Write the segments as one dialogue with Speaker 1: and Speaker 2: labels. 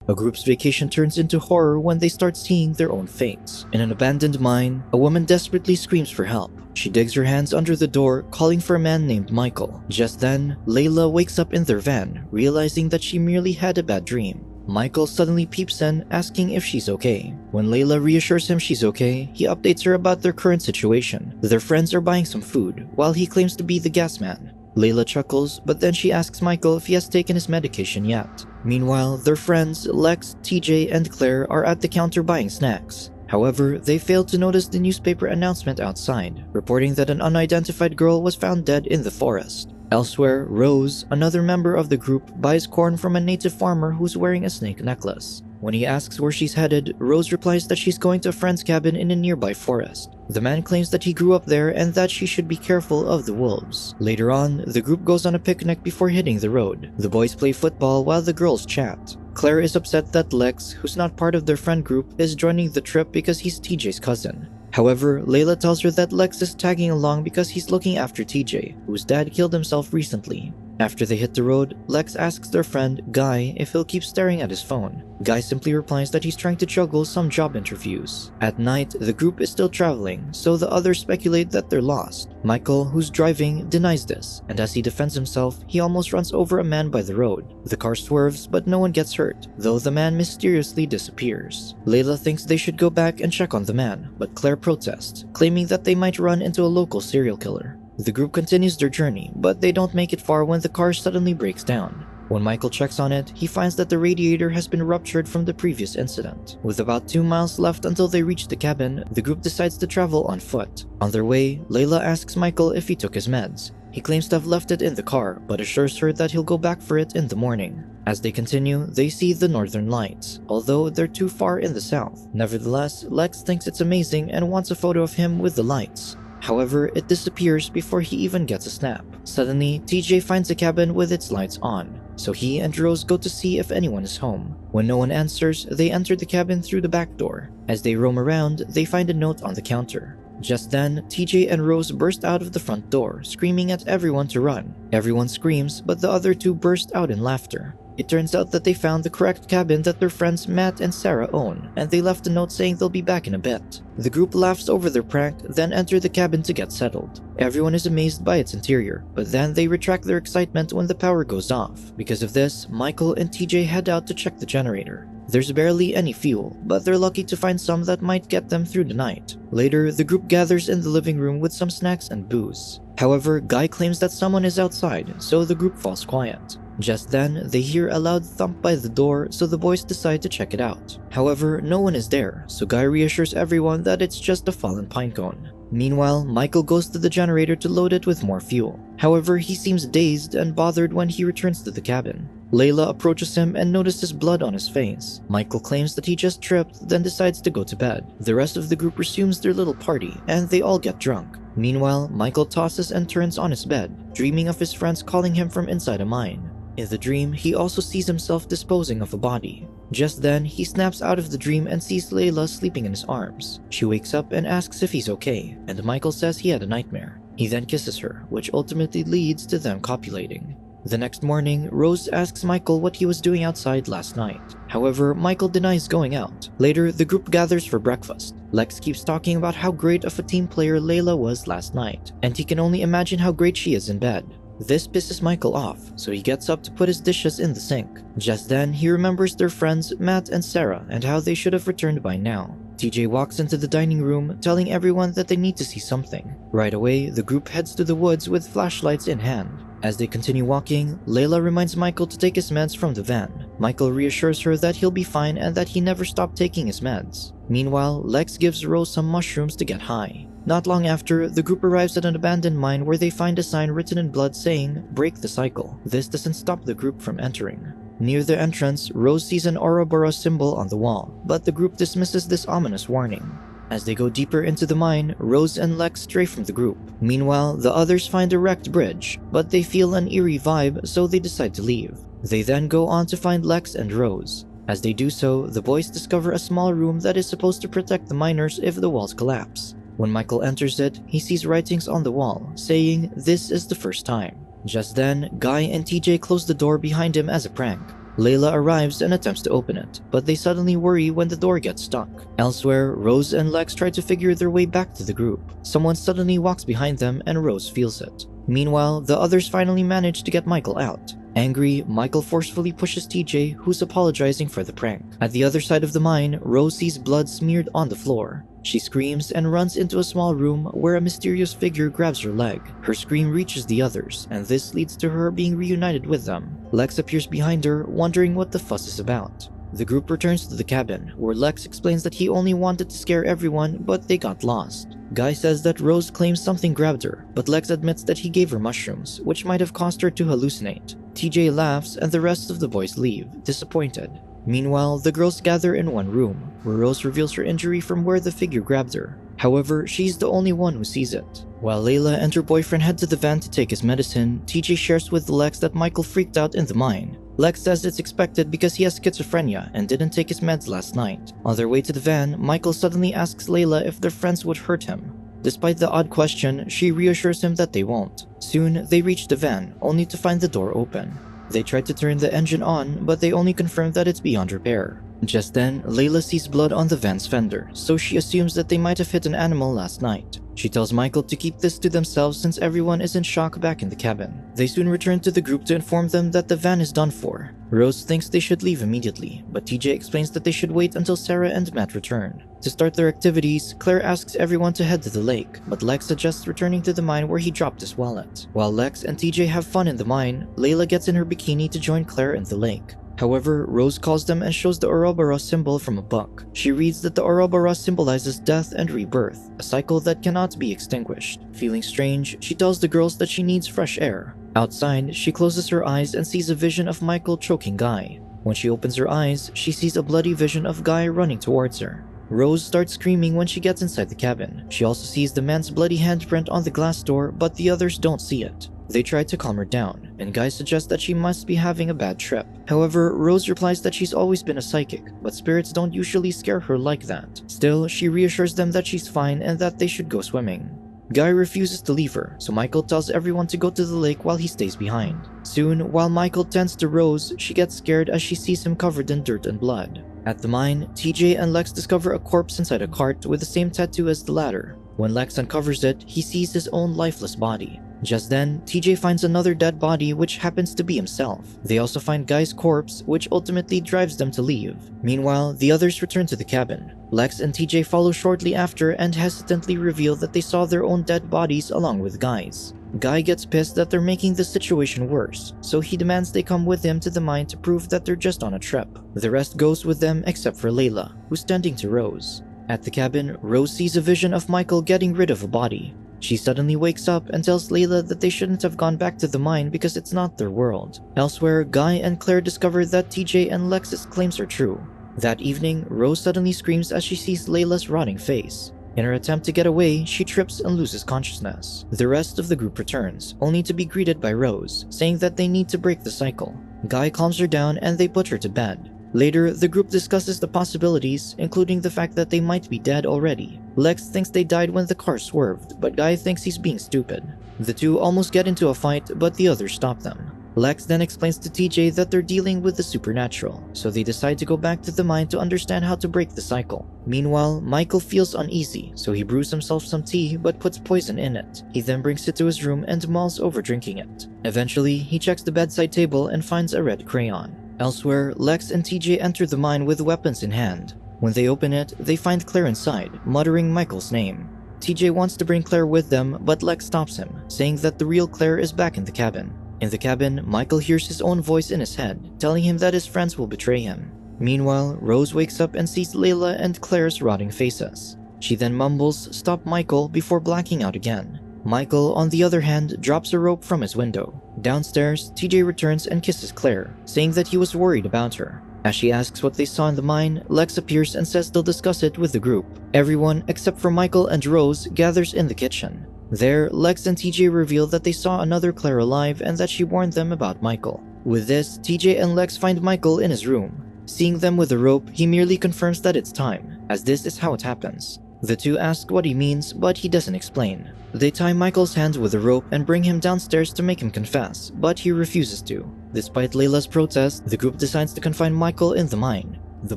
Speaker 1: A group's vacation turns into horror when they start seeing their own fates. In an abandoned mine, a woman desperately screams for help. She digs her hands under the door, calling for a man named Michael. Just then, Layla wakes up in their van, realizing that she merely had a bad dream. Michael suddenly peeps in, asking if she's okay. When Layla reassures him she's okay, he updates her about their current situation. Their friends are buying some food, while he claims to be the gas man. Layla chuckles, but then she asks Michael if he has taken his medication yet. Meanwhile, their friends, Lex, TJ, and Claire are at the counter buying snacks. However, they fail to notice the newspaper announcement outside, reporting that an unidentified girl was found dead in the forest. Elsewhere, Rose, another member of the group, buys corn from a native farmer who's wearing a snake necklace. When he asks where she's headed, Rose replies that she's going to a friend's cabin in a nearby forest. The man claims that he grew up there and that she should be careful of the wolves. Later on, the group goes on a picnic before hitting the road. The boys play football while the girls chat. Claire is upset that Lex, who's not part of their friend group, is joining the trip because he's TJ's cousin. However, Layla tells her that Lex is tagging along because he's looking after TJ, whose dad killed himself recently. After they hit the road, Lex asks their friend, Guy, if he'll keep staring at his phone. Guy simply replies that he's trying to juggle some job interviews. At night, the group is still traveling, so the others speculate that they're lost. Michael, who's driving, denies this, and as he defends himself, he almost runs over a man by the road. The car swerves, but no one gets hurt, though the man mysteriously disappears. Layla thinks they should go back and check on the man, but Claire protests, claiming that they might run into a local serial killer. The group continues their journey, but they don't make it far when the car suddenly breaks down. When Michael checks on it, he finds that the radiator has been ruptured from the previous incident. With about 2 miles left until they reach the cabin, the group decides to travel on foot. On their way, Layla asks Michael if he took his meds. He claims to have left it in the car, but assures her that he'll go back for it in the morning. As they continue, they see the northern lights, although they're too far in the south. Nevertheless, Lex thinks it's amazing and wants a photo of him with the lights. However, it disappears before he even gets a snap. Suddenly, TJ finds a cabin with its lights on, so he and Rose go to see if anyone is home. When no one answers, they enter the cabin through the back door. As they roam around, they find a note on the counter. Just then, TJ and Rose burst out of the front door, screaming at everyone to run. Everyone screams, but the other two burst out in laughter. It turns out that they found the correct cabin that their friends Matt and Sarah own, and they left a note saying they'll be back in a bit. The group laughs over their prank, then enter the cabin to get settled. Everyone is amazed by its interior, but then they retract their excitement when the power goes off. Because of this, Michael and TJ head out to check the generator. There's barely any fuel, but they're lucky to find some that might get them through the night. Later, the group gathers in the living room with some snacks and booze. However, Guy claims that someone is outside, so the group falls quiet. Just then, they hear a loud thump by the door, so the boys decide to check it out. However, no one is there, so Guy reassures everyone that it's just a fallen pine cone. Meanwhile, Michael goes to the generator to load it with more fuel. However, he seems dazed and bothered when he returns to the cabin. Layla approaches him and notices blood on his face. Michael claims that he just tripped, then decides to go to bed. The rest of the group resumes their little party, and they all get drunk. Meanwhile, Michael tosses and turns on his bed, dreaming of his friends calling him from inside a mine. In the dream, he also sees himself disposing of a body. Just then, he snaps out of the dream and sees Layla sleeping in his arms. She wakes up and asks if he's okay, and Michael says he had a nightmare. He then kisses her, which ultimately leads to them copulating. The next morning, Rose asks Michael what he was doing outside last night. However, Michael denies going out. Later, the group gathers for breakfast. Lex keeps talking about how great of a team player Layla was last night, and he can only imagine how great she is in bed. This pisses Michael off, so he gets up to put his dishes in the sink. Just then, he remembers their friends Matt and Sarah and how they should have returned by now. TJ walks into the dining room, telling everyone that they need to see something. Right away, the group heads to the woods with flashlights in hand. As they continue walking, Layla reminds Michael to take his meds from the van. Michael reassures her that he'll be fine and that he never stopped taking his meds. Meanwhile, Lex gives Rose some mushrooms to get high. Not long after, the group arrives at an abandoned mine where they find a sign written in blood saying, "Break the cycle." This doesn't stop the group from entering. Near the entrance, Rose sees an Ouroboros symbol on the wall, but the group dismisses this ominous warning. As they go deeper into the mine, Rose and Lex stray from the group. Meanwhile, the others find a wrecked bridge, but they feel an eerie vibe, so they decide to leave. They then go on to find Lex and Rose. As they do so, the boys discover a small room that is supposed to protect the miners if the walls collapse. When Michael enters it, he sees writings on the wall, saying, "This is the first time." Just then, Guy and TJ close the door behind him as a prank. Layla arrives and attempts to open it, but they suddenly worry when the door gets stuck. Elsewhere, Rose and Lex try to figure their way back to the group. Someone suddenly walks behind them and Rose feels it. Meanwhile, the others finally manage to get Michael out. Angry, Michael forcefully pushes TJ, who's apologizing for the prank. At the other side of the mine, Rose sees blood smeared on the floor. She screams and runs into a small room where a mysterious figure grabs her leg. Her scream reaches the others, and this leads to her being reunited with them. Lex appears behind her, wondering what the fuss is about. The group returns to the cabin, where Lex explains that he only wanted to scare everyone, but they got lost. Guy says that Rose claims something grabbed her, but Lex admits that he gave her mushrooms, which might have caused her to hallucinate. TJ laughs and the rest of the boys leave, disappointed. Meanwhile, the girls gather in one room, where Rose reveals her injury from where the figure grabbed her. However, she's the only one who sees it. While Layla and her boyfriend head to the van to take his medicine, TJ shares with Lex that Michael freaked out in the mine. Lex says it's expected because he has schizophrenia and didn't take his meds last night. On their way to the van, Michael suddenly asks Layla if their friends would hurt him. Despite the odd question, she reassures him that they won't. Soon, they reach the van, only to find the door open. They try to turn the engine on, but they only confirm that it's beyond repair. Just then, Layla sees blood on the van's fender, so she assumes that they might have hit an animal last night. She tells Michael to keep this to themselves since everyone is in shock back in the cabin. They soon return to the group to inform them that the van is done for. Rose thinks they should leave immediately, but TJ explains that they should wait until Sarah and Matt return. To start their activities, Claire asks everyone to head to the lake, but Lex suggests returning to the mine where he dropped his wallet. While Lex and TJ have fun in the mine, Layla gets in her bikini to join Claire in the lake. However, Rose calls them and shows the Ouroboros symbol from a book. She reads that the Ouroboros symbolizes death and rebirth, a cycle that cannot be extinguished. Feeling strange, she tells the girls that she needs fresh air. Outside, she closes her eyes and sees a vision of Michael choking Guy. When she opens her eyes, she sees a bloody vision of Guy running towards her. Rose starts screaming when she gets inside the cabin. She also sees the man's bloody handprint on the glass door, but the others don't see it. They try to calm her down, and Guy suggests that she must be having a bad trip. However, Rose replies that she's always been a psychic, but spirits don't usually scare her like that. Still, she reassures them that she's fine and that they should go swimming. Guy refuses to leave her, so Michael tells everyone to go to the lake while he stays behind. Soon, while Michael tends to Rose, she gets scared as she sees him covered in dirt and blood. At the mine, TJ and Lex discover a corpse inside a cart with the same tattoo as the latter. When Lex uncovers it, he sees his own lifeless body. Just then, TJ finds another dead body which happens to be himself. They also find Guy's corpse, which ultimately drives them to leave. Meanwhile, the others return to the cabin. Lex and TJ follow shortly after and hesitantly reveal that they saw their own dead bodies along with Guy's. Guy gets pissed that they're making the situation worse, so he demands they come with him to the mine to prove that they're just on a trip. The rest goes with them except for Layla, who's tending to Rose. At the cabin, Rose sees a vision of Michael getting rid of a body. She suddenly wakes up and tells Layla that they shouldn't have gone back to the mine because it's not their world. Elsewhere, Guy and Claire discover that TJ and Lex's claims are true. That evening, Rose suddenly screams as she sees Layla's rotting face. In her attempt to get away, she trips and loses consciousness. The rest of the group returns, only to be greeted by Rose, saying that they need to break the cycle. Guy calms her down and they put her to bed. Later, the group discusses the possibilities, including the fact that they might be dead already. Lex thinks they died when the car swerved, but Guy thinks he's being stupid. The two almost get into a fight, but the others stop them. Lex then explains to TJ that they're dealing with the supernatural, so they decide to go back to the mine to understand how to break the cycle. Meanwhile, Michael feels uneasy, so he brews himself some tea but puts poison in it. He then brings it to his room and mulls over drinking it. Eventually, he checks the bedside table and finds a red crayon. Elsewhere, Lex and TJ enter the mine with weapons in hand. When they open it, they find Claire inside, muttering Michael's name. TJ wants to bring Claire with them, but Lex stops him, saying that the real Claire is back in the cabin. In the cabin, Michael hears his own voice in his head, telling him that his friends will betray him. Meanwhile, Rose wakes up and sees Layla and Claire's rotting faces. She then mumbles, "Stop Michael," before blacking out again. Michael, on the other hand, drops a rope from his window. Downstairs, TJ returns and kisses Claire, saying that he was worried about her. As she asks what they saw in the mine, Lex appears and says they'll discuss it with the group. Everyone, except for Michael and Rose, gathers in the kitchen. There, Lex and TJ reveal that they saw another Claire alive and that she warned them about Michael. With this, TJ and Lex find Michael in his room. Seeing them with the rope, he merely confirms that it's time, as this is how it happens. The two ask what he means, but he doesn't explain. They tie Michael's hands with a rope and bring him downstairs to make him confess, but he refuses to. Despite Layla's protest, the group decides to confine Michael in the mine. The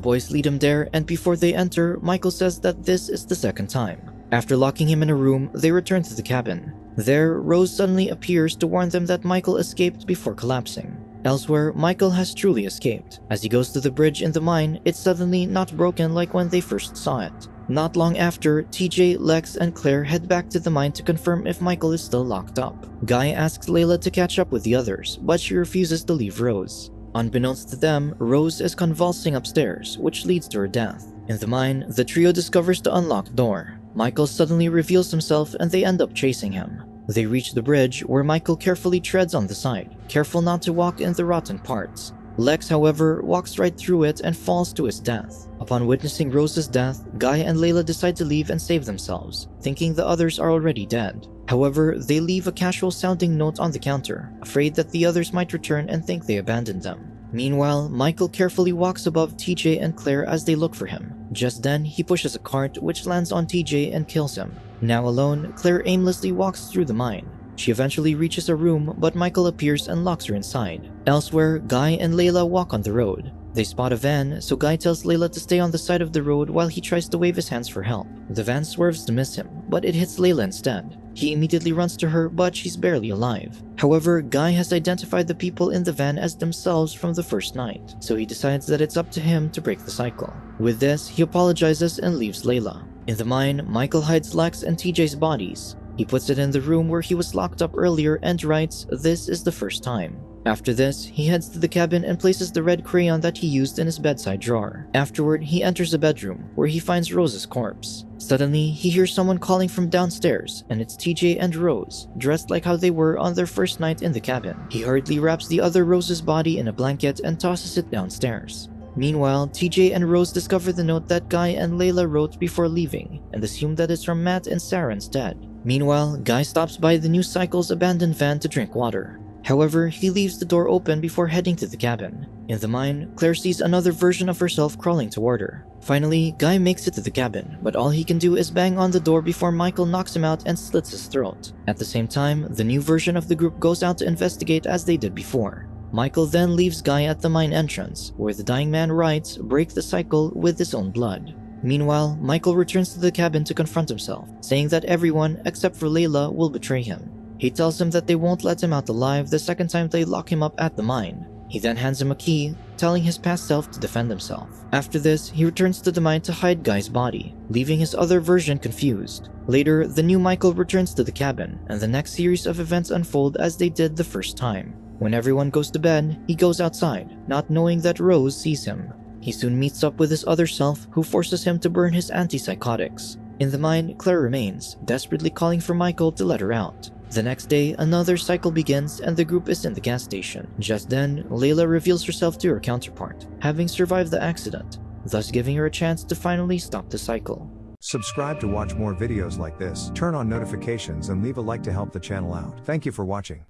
Speaker 1: boys lead him there, and before they enter, Michael says that this is the second time. After locking him in a room, they return to the cabin. There, Rose suddenly appears to warn them that Michael escaped before collapsing. Elsewhere, Michael has truly escaped. As he goes to the bridge in the mine, it's suddenly not broken like when they first saw it. Not long after, TJ, Lex, and Claire head back to the mine to confirm if Michael is still locked up. Guy asks Layla to catch up with the others, but she refuses to leave Rose. Unbeknownst to them, Rose is convulsing upstairs, which leads to her death. In the mine, the trio discovers the unlocked door. Michael suddenly reveals himself and they end up chasing him. They reach the bridge, where Michael carefully treads on the side, careful not to walk in the rotten parts. Lex, however, walks right through it and falls to his death. Upon witnessing Rose's death, Guy and Layla decide to leave and save themselves, thinking the others are already dead. However, they leave a casual-sounding note on the counter, afraid that the others might return and think they abandoned them. Meanwhile, Michael carefully walks above TJ and Claire as they look for him. Just then, he pushes a cart which lands on TJ and kills him. Now alone, Claire aimlessly walks through the mine. She eventually reaches a room, but Michael appears and locks her inside. Elsewhere, Guy and Layla walk on the road. They spot a van, so Guy tells Layla to stay on the side of the road while he tries to wave his hands for help. The van swerves to miss him, but it hits Layla instead. He immediately runs to her, but she's barely alive. However, Guy has identified the people in the van as themselves from the first night, so he decides that it's up to him to break the cycle. With this, he apologizes and leaves Layla. In the mine, Michael hides Lex and TJ's bodies. He puts it in the room where he was locked up earlier and writes, "This is the first time." After this, he heads to the cabin and places the red crayon that he used in his bedside drawer. Afterward, he enters the bedroom, where he finds Rose's corpse. Suddenly, he hears someone calling from downstairs, and it's TJ and Rose, dressed like how they were on their first night in the cabin. He hurriedly wraps the other Rose's body in a blanket and tosses it downstairs. Meanwhile, TJ and Rose discover the note that Guy and Layla wrote before leaving, and assume that it's from Matt and Sarah instead. Meanwhile, Guy stops by the New Cycle's abandoned van to drink water. However, he leaves the door open before heading to the cabin. In the mine, Claire sees another version of herself crawling toward her. Finally, Guy makes it to the cabin, but all he can do is bang on the door before Michael knocks him out and slits his throat. At the same time, the new version of the group goes out to investigate as they did before. Michael then leaves Guy at the mine entrance, where the dying man writes, "Break the cycle with his own blood." Meanwhile, Michael returns to the cabin to confront himself, saying that everyone, except for Layla, will betray him. He tells them that they won't let him out alive the second time they lock him up at the mine. He then hands him a key, telling his past self to defend himself. After this, he returns to the mine to hide Guy's body, leaving his other version confused. Later, the new Michael returns to the cabin, and the next series of events unfold as they did the first time. When everyone goes to bed, he goes outside, not knowing that Rose sees him. He soon meets up with his other self, who forces him to burn his antipsychotics. In the mine, Claire remains, desperately calling for Michael to let her out. The next day, another cycle begins and the group is in the gas station. Just then, Layla reveals herself to her counterpart, having survived the accident, thus giving her a chance to finally stop the cycle.
Speaker 2: Subscribe to watch more videos like this, turn on notifications and leave a like to help the channel out. Thank you for watching.